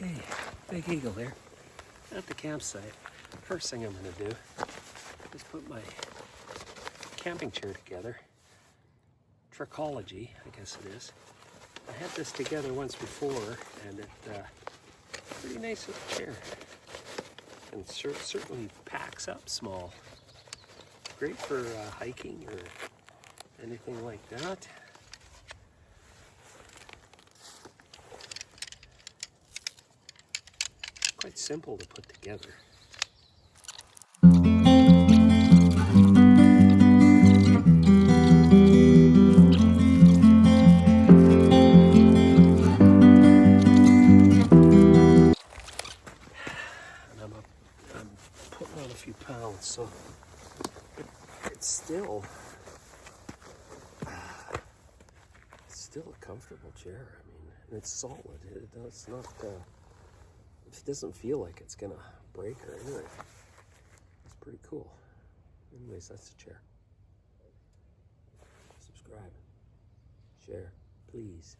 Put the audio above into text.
Okay, Big Eagle here at the campsite. First thing I'm going to do is put my camping chair together. Trichology, I guess it is. I had this together once before, and it's pretty nice little chair. And certainly packs up small. Great for hiking or anything like that. Quite simple to put together. And I'm putting on a few pounds, so it's still a comfortable chair. I mean, and it's solid. It's not. It doesn't feel like it's gonna break or anything. It's pretty cool. Anyways, that's the chair. Subscribe, share, please.